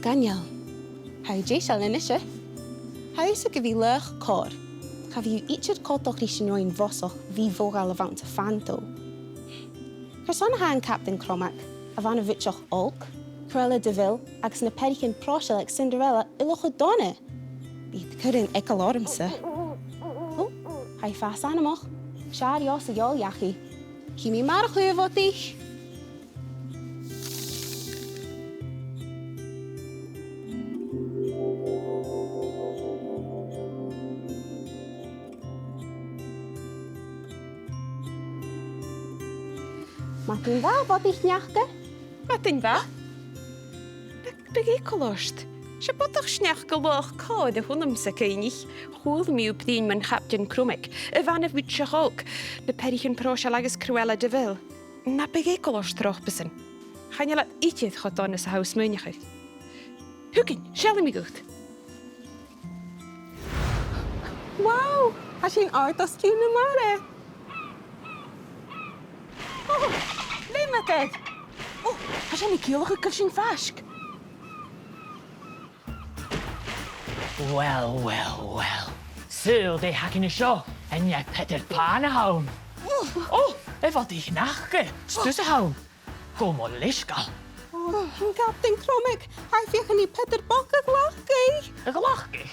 Daniel. How do you shall inishe? How is it give lech cor? Have you each called doch rishinoin vosoch vi vogal avant to Panto? Kerson han Captain Cromac, Avana Vitchoch Olk, Cruella de Vil, agus na Perican Proshel like Cinderella iloch Donna. Be couldn't ekalormse. Oh, hi fast animach. Shari os yol yachi. Kimi marchu wat ich. Matin va wat ich neachge? Matin va? Begin gelost. Ze Bodach-sneachda geloch de hunam se keinig. Hol mi op dien mijn Captain Cromac. Van of witch ook. De Perican Proshel agus Cruella de Vil. Na begin gelost terug besen. Gaan je laat ietsje het gaat aan is huis menig. Hukin, shall me goed. Wow, has je een artas kune mare? Oh, neem met het. Oh, has je een kielige kussing vask? Well, well, well. Zo, de hakken is zo. En jij Peter Pan houden. Oh, wat die nachtje. Stussen houden. Kom maar, Liska. Oh, Captain Cromac, hij vindt niet Peter Bakker glachke. Glachke?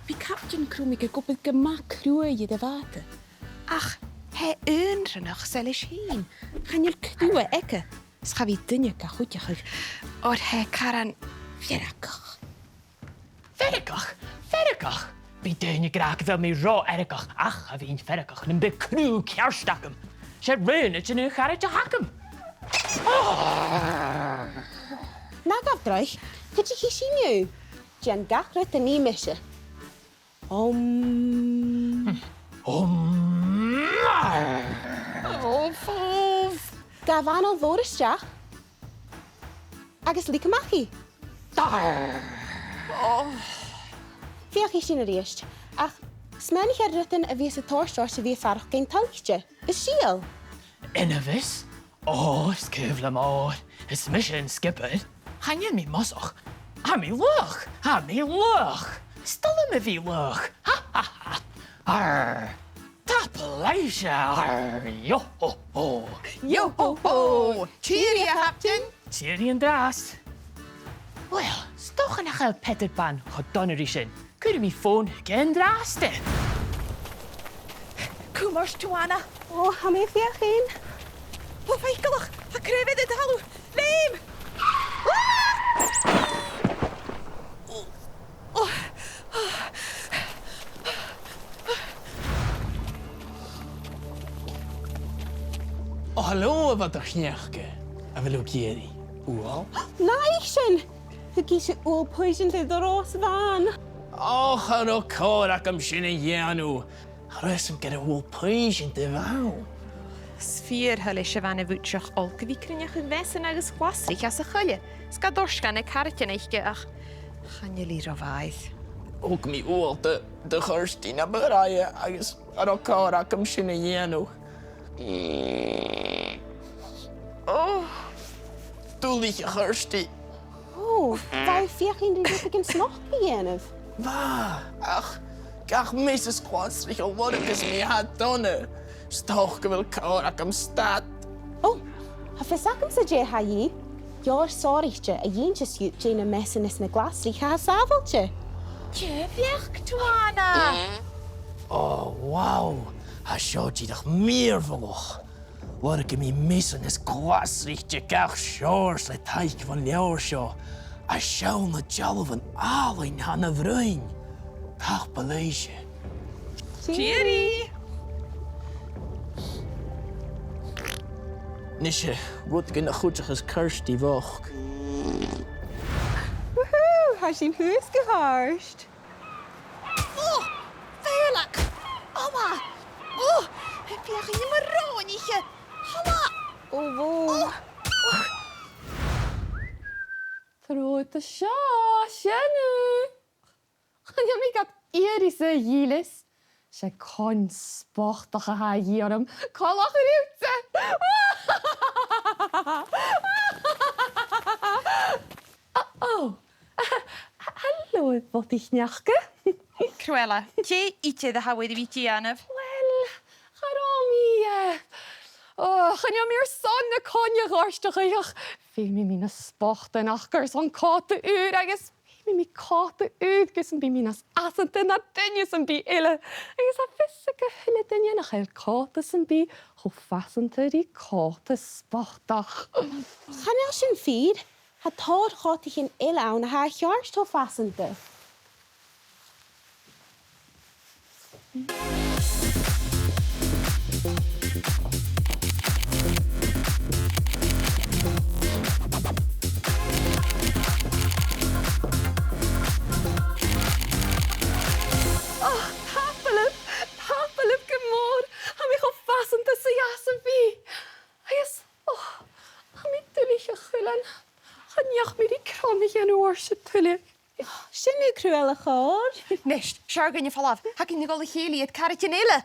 Wie Captain Cromac op het gemak kroeien de water. Ach, hij eendre nog zelfs heen. Gaan je knoeien ekken. Schawie dunje kagoedje. Or hij karan verrekach. Verrekach. Wie deun je graag wel meer zo erkach. Ach, wie een verrekach. Een beknoe kerstakken. Ze reunetje nu gaat het je hakken. Nagaf draich, could you zien you? Jen gachret en nie misse. Oh, Gavanel vorestjach. Agus likemachi. Vier is in eerst. Ach, smenig rutten en wie ze torstorse wie varig geen tankje. Is ziel. En een vis? Oh, skuvle maar. Is mission skipper. Gaan je me mossig? Ha me luch. Stel me wie luch. Ha ha ha. Arr. Tapeleisje. Arr. Yo ho ho. yo ho ho. Cheery, Captain. Cheery en draas. Wel, stochen nog een Peter Pan gedonnerisjen. Kunnen we phone geen draasten? Kom maar, Tawana. Oh, ga me vier geen. Oh, weikelig. Ik krijg dit hallo. Neem. Oh, hallo, Bodach-sneachda. En we lopen hier. Hoe al? Naaischen. Je kiest je ool poison te de roos van. Oh, ga ook hoor, ik hem zien in Janu. Rustig get a wool poison te wou. Sfeer hulle se van wutjach olke wie kun je gewessen agus glasrig as a chulle. Ska dorskan ik hartje nechtje ach. Gaan jullie rovaid. Ook mi ool de gerstie naar beraaien. Agus ook hoor, ik hem zien in Janu. Oh, doe liet je gerstie. Oh, wij vier geen die ik een snog beginnen. Waar? Ach, Mrs. Quadsrich, al wat ik eens mee had doen. Stoch, ik wil hoor, ik hem staat. Oh, verzakhem ze je haai. Ja, sorrytje, een jeentje sjoet je een messen is een glasrig haasaveltje. Je weg, Tawana. Oh, wauw. Hij showt je toch meer vlog. Wat ik me missen is glasrichtje kach shores let hij van Leeuwsjo. Hij show het jallen van alle aan de vriend. Dag beleesje. Cheery. Nisje, wat ik de goedjes kerst die woog. Woehoe, hij is in huis geharst. Oh, veerlijk. Oma. Oh, heb je geen maronietje? Mama. Oh, wow. Grote nu. Ja, ik had Irische Jilis. Ze kon sportige haar hierom. Kan lachen. Oh, Bodach-sneachda. Cruella, je iechyd y hawyd I fi ti anaf. Wel, charami. Gaan je meer son de konje gorstig eich. Fi mi mina spochten achgar son kate uur agus. Fi mi kate uur gussen bi minas asante na dinjes en bi ille. Agus a fissige hulle dinje nach heel kates en bi. Hoe fassente die kate spochtach. Gaan je sy'n ffyr? Ha tord gaat ich in ille aan ha jaarst ho fassende. Hapelip gemor. Ha mi go fassente se jassen bi. Agus, ha mi tullige gullen. Gaan jach mi die kramig en oorse tullig. Sy'n nu cruel chod? Nest, siar gan je falaf. Hak in de golle geli het karretje nille.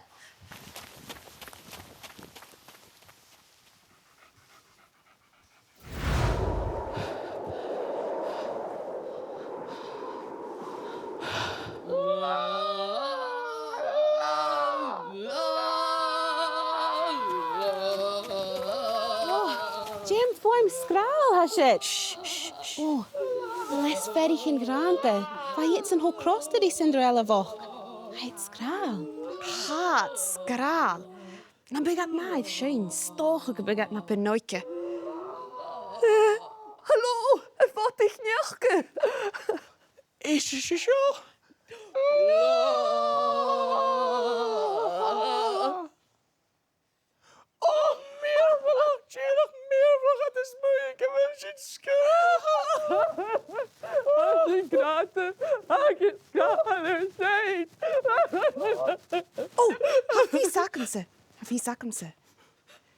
Jim vorm skraal has het. Oh, les ferry geen grante. Waar je het zijn hoe kroste die Cinderella woch. Hij het skraal. Haat, skraal. Na begat maid, schein, stoge begat na penoike. Hallo, Bodach-sneachda. Is het zo? Oh, meervlag, tjelig meervlag, het is moeilijk, ik wil je Die graten, ik kan er zijn. Oh, wie zakken ze?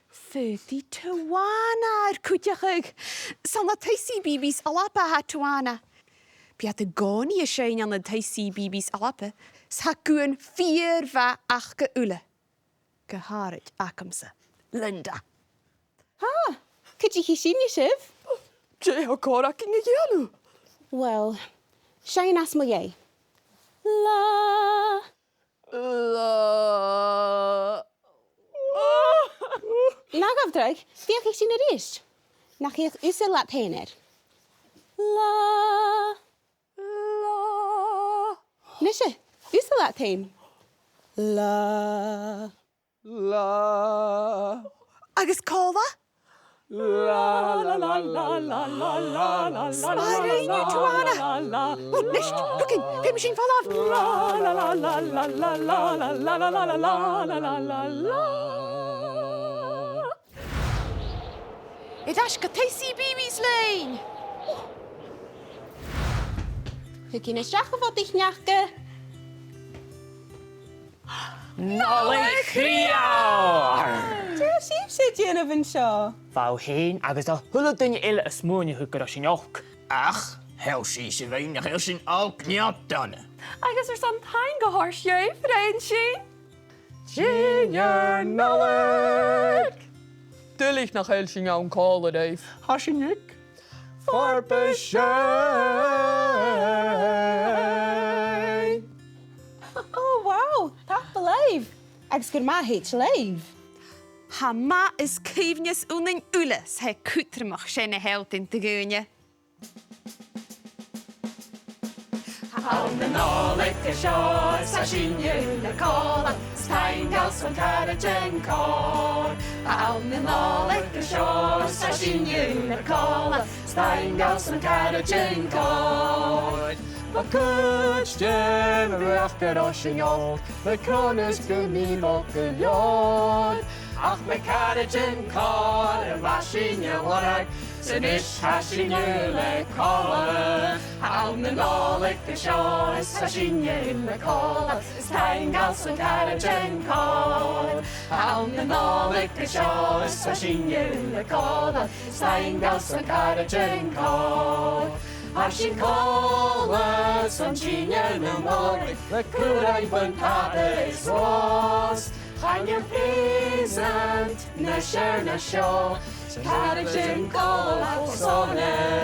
Für die Tawana, kutjachig. Zal dat CBeebies ALBA ha Tawana. Biat de goni schein aan de CBeebies ALBA. Sakuen 4 va 8 ulle. Geharit akamse. Linda. Ha, could je zien je chef? Je hakora kinge jelu. Well, Shane as jij. La. Nag afdruk, wie ik zien er is. Nach ik is er laat heen er. La. Nisje, is er laat heen. La. Agus Kova? Smaring you Tawana. Oh, Nish, looking, get machine fall off. It ashka CBeebies lane. Ik in een schach of wat ik njachke. Nolig Tja, siep zit je in een show. Vau heen, agus da hulle dinge ille is moeie hukker als je nog. Ach, heel ze weinig, heel zijn al knjapten. Agus er son hein gehors je, vriendje. Junior Nolik. Tullig nach Helsing aan kolen, Dave. Hasjenik. Oh, wow, dat beleef. Ik skur maar heet leef. Ha ma is kevnjes unen ules. Hij kutrmach schene held in te geunje. Aan de nolleke shore, sashin julle kola, steingals van karretjen kor. Aan de nolleke shore, sashin julle kola, steingals van karretjen kor. Wat kutje, we wachten als je jong. We kunnen niet mogen jong. Ach, me karretjen kor, washin je work. Sen ish hashin julle kola. Aan de nolleke shore, sashin julle kola, steingals van karretjen kor. Aan de nolleke shore, sashin julle kola, steingals van karretjen kor. Hashin kola, som tjinjer nu morgen, we kurai van kades rost. Gaan je present, na share na show, karretjen kola, sonnen.